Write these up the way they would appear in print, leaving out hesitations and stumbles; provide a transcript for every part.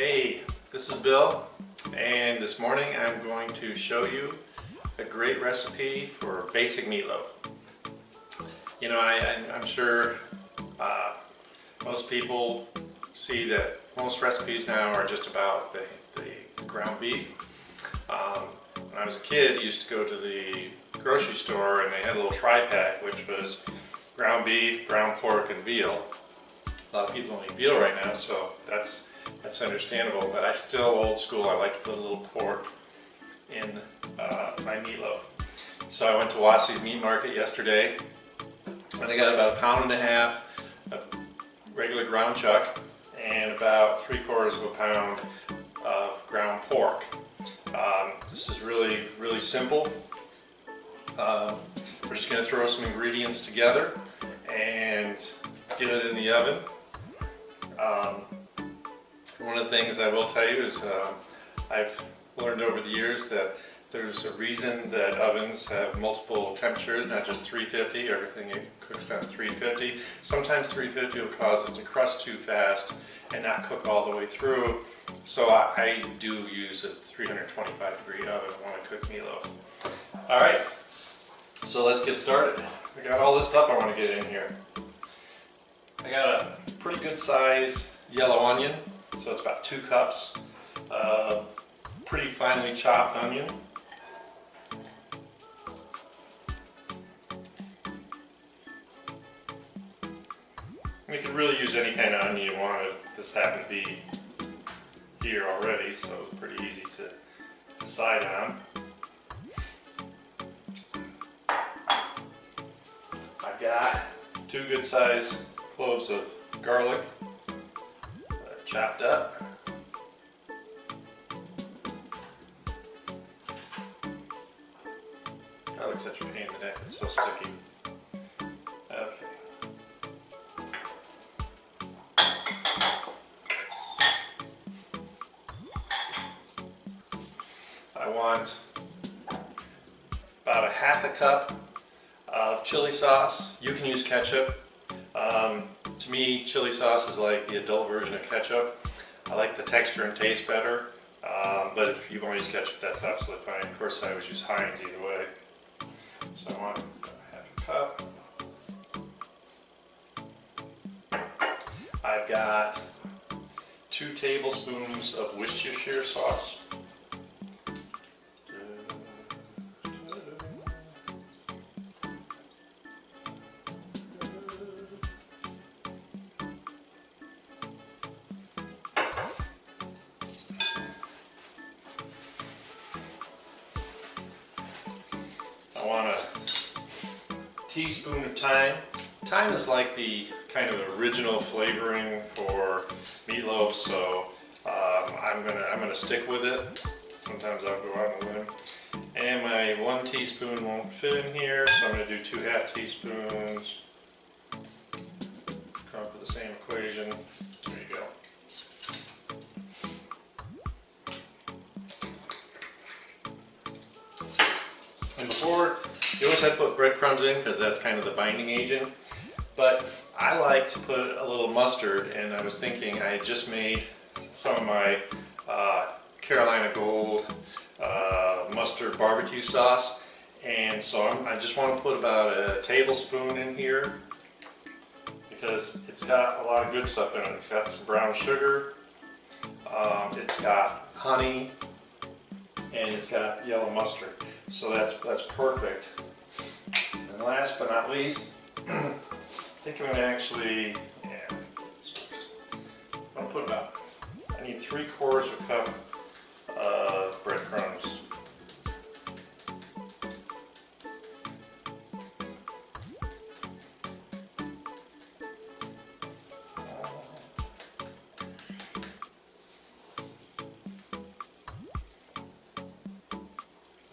Hey, this is Bill, and this morning I'm going to show you a great recipe for basic meatloaf. You know, I'm sure most people see that most recipes now are just about the ground beef. When I was a kid, I used to go to the grocery store and they had a little tri-pack, which was ground beef, ground pork, and veal. A lot of people don't eat veal right now, so that's understandable, but I still old school. I like to put a little pork in my meatloaf. So I went to Wassey's Meat Market yesterday, and I got about 1.5 pounds of regular ground chuck and about 3/4 of a pound of ground pork. This is really simple. We're just going to throw some ingredients together and get it in the oven. One of the things I will tell you is I've learned over the years that there's a reason that ovens have multiple temperatures, not just 350. Everything cooks down to 350. Sometimes 350 will cause it to crust too fast and not cook all the way through. So I do use a 325 degree oven when I cook meatloaf. Alright, so let's get started. I got all this stuff I want to get in here. I got a pretty good size yellow onion, so it's about 2 cups. Pretty finely chopped onion. You could really use any kind of onion you wanted. This happened to be here already, so it's pretty easy to decide on. I've got 2 good sized cloves of garlic chopped up. That looks such a pain in the neck, it's so sticky. Okay. I want about 1/2 cup of chili sauce. You can use ketchup. To me, chili sauce is like the adult version of ketchup. I like the texture and taste better, but if you want to use ketchup, that's absolutely fine. Of course, I always use Heinz either way. So I want 1/2 cup. I've got 2 tablespoons of Worcestershire sauce. I want a teaspoon of thyme. Thyme is like the kind of original flavoring for meatloaf, so I'm gonna stick with it. Sometimes I'll go out on a limb. And my 1 teaspoon won't fit in here, so I'm gonna do 2 1/2 teaspoons. Come up with the same equation. There you go. And before, you always have to put breadcrumbs in because that's kind of the binding agent. But I like to put a little mustard, and I was thinking I had just made some of my Carolina Gold mustard barbecue sauce, and so I just want to put about a tablespoon in here because it's got a lot of good stuff in it. It's got some brown sugar, it's got honey, and it's got yellow mustard. So that's perfect. And last but not least, I think I'm going to actually, I'm going to put I need 3/4 of a cup of breadcrumbs.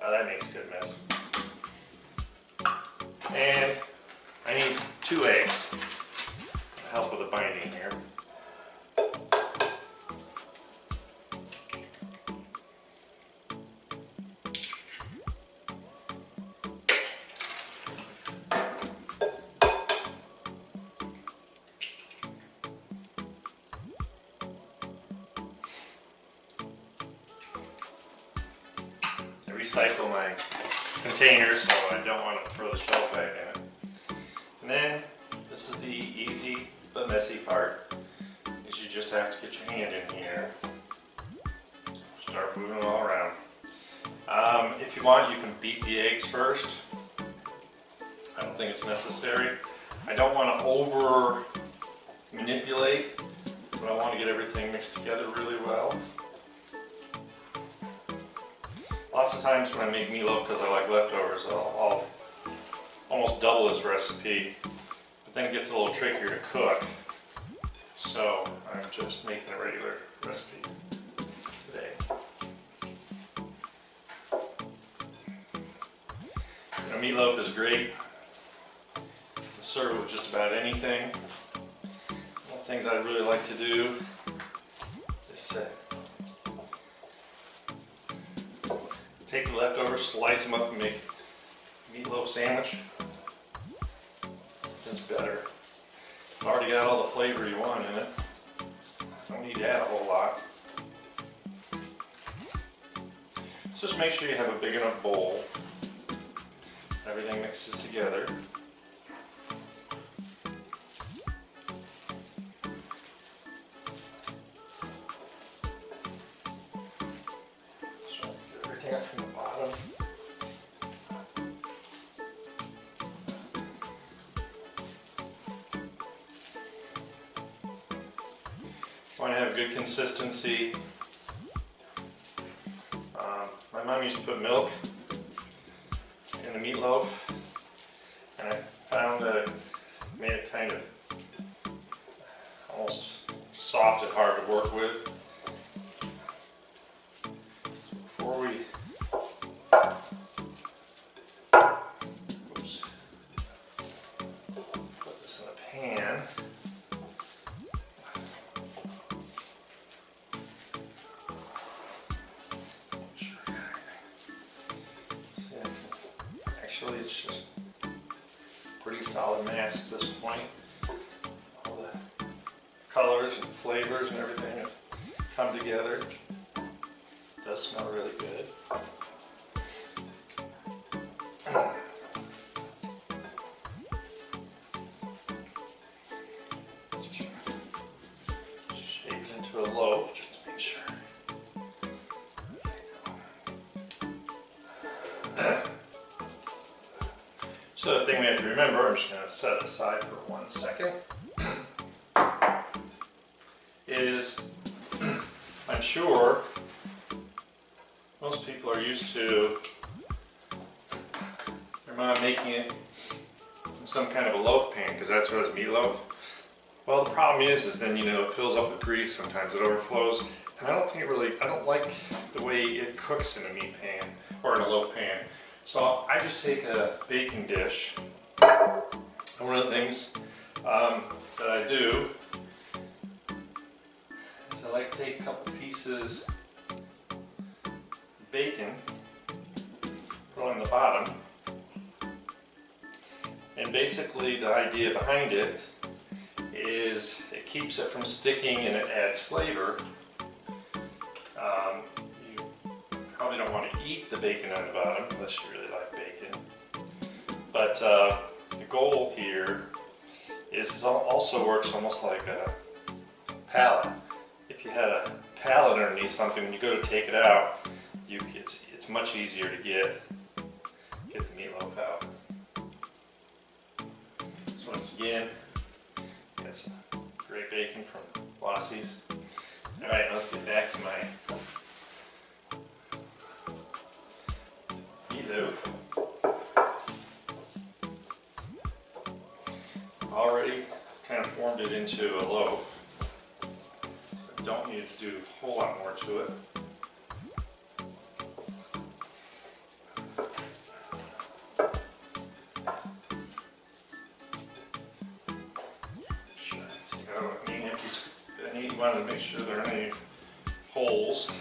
That makes a good mess. And I need 2 eggs to help with the binding here. recycle my containers, so I don't want to throw the shelf back in it. And then, this is the easy but messy part, is you just have to get your hand in here. Start moving them all around. If you want, you can beat the eggs first. I don't think it's necessary. I don't want to over manipulate, but I want to get everything mixed together really well. Lots of times when I make meatloaf, because I like leftovers, I'll almost double this recipe, but then it gets a little trickier to cook. So I'm just making a regular recipe today. You know, meatloaf is great. You can serve it with just about anything. One of the things I really like to do is take the leftovers, slice them up, and make a meatloaf sandwich. It's better. It's already got all the flavor you want in it. Don't need to add a whole lot. So just make sure you have a big enough bowl. Everything mixes together. So get everything up from the bottom. Want to have good consistency. My mom used to put milk in the meatloaf, and I found that it made it kind of almost soft and hard to work with. So before we put this in a pan, actually it's just pretty solid mass at this point. All the colors and flavors and everything have come together. It does smell really good. Just shape it into a loaf just to make sure. So the thing we have to remember, I'm just going to set it aside for 1 second, is I'm sure most people are used to their mom making it in some kind of a loaf pan, because that's what it's meatloaf. Well, the problem is then, you know, it fills up with grease, sometimes it overflows, and I don't like the way it cooks in a meat pan or in a loaf pan. So I just take a baking dish, and one of the things that I do is I like to take a couple pieces of bacon, put it on the bottom, and basically the idea behind it is it keeps it from sticking and it adds flavor. You probably don't want to eat the bacon on the bottom unless you really like bacon. But the goal here is it also works almost like a palette. If you had a palette underneath something, when you go to take it out, it's much easier to get the meatloaf out. So once again, got some great bacon from Lossie's. All right, let's get back to my meatloaf. Already kind of formed it into a loaf. I don't need to do a whole lot more to it. Sure, take out any empties. You want to make sure there aren't any holes.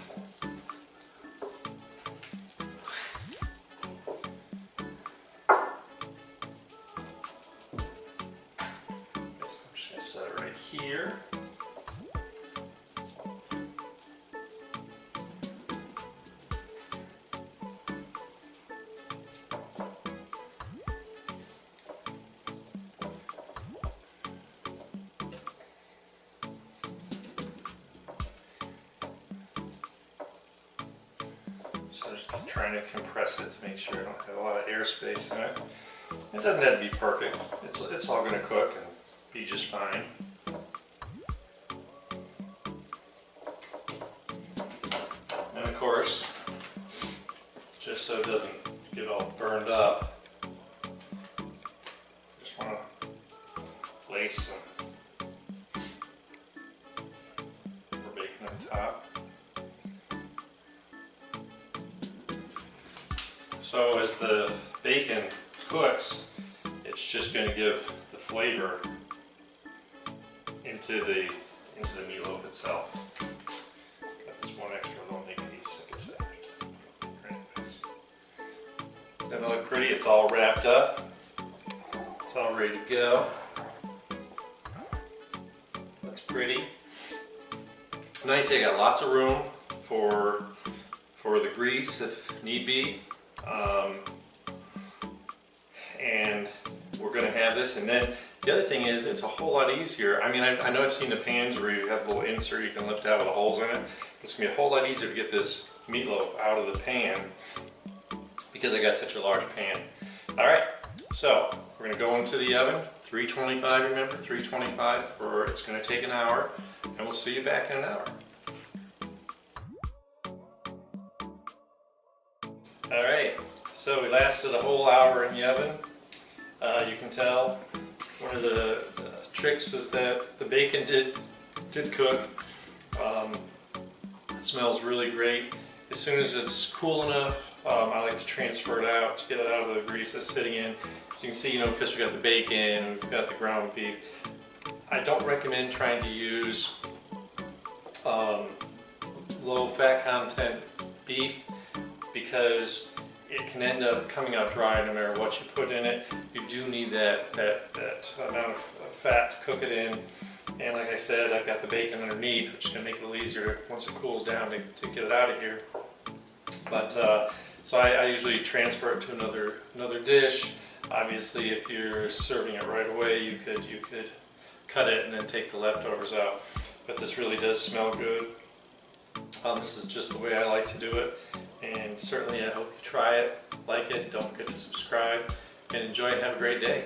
Set it right here. So just trying to compress it to make sure I don't have a lot of airspace in it. It doesn't have to be perfect. It's all going to cook and be just fine. And of course, just so it doesn't get all burned up, just want to lay some bacon on top. So as the bacon cooks, it's just going to give the flavor into the meatloaf itself. Got this one extra little nick piece that gets added. Doesn't it look pretty? It's all wrapped up. It's all ready to go. Looks pretty. Nice. I got lots of room for the grease if need be. And we're going to have this, and then the other thing is it's a whole lot easier. I mean, I know I've seen the pans where you have a little insert you can lift out with the holes in it. It's going to be a whole lot easier to get this meatloaf out of the pan because I got such a large pan. Alright, so we're going to go into the oven, 325, remember, 325 for, it's going to take an hour, and we'll see you back in an hour. Alright, so we lasted a whole hour in the oven. You can tell one of the tricks is that the bacon did cook. It smells really great. As soon as it's cool enough, I like to transfer it out to get it out of the grease that's sitting in. You can see, because we got the bacon, we've got the ground beef. I don't recommend trying to use low fat content beef because it can end up coming out dry no matter what you put in it. You do need that amount of fat to cook it in. And like I said, I've got the bacon underneath, which is going to make it a little easier once it cools down to get it out of here. But so I usually transfer it to another dish. Obviously, if you're serving it right away, you could cut it and then take the leftovers out. But this really does smell good. This is just the way I like to do it. And certainly I hope you try it, like it, don't forget to subscribe, and enjoy it. Have a great day.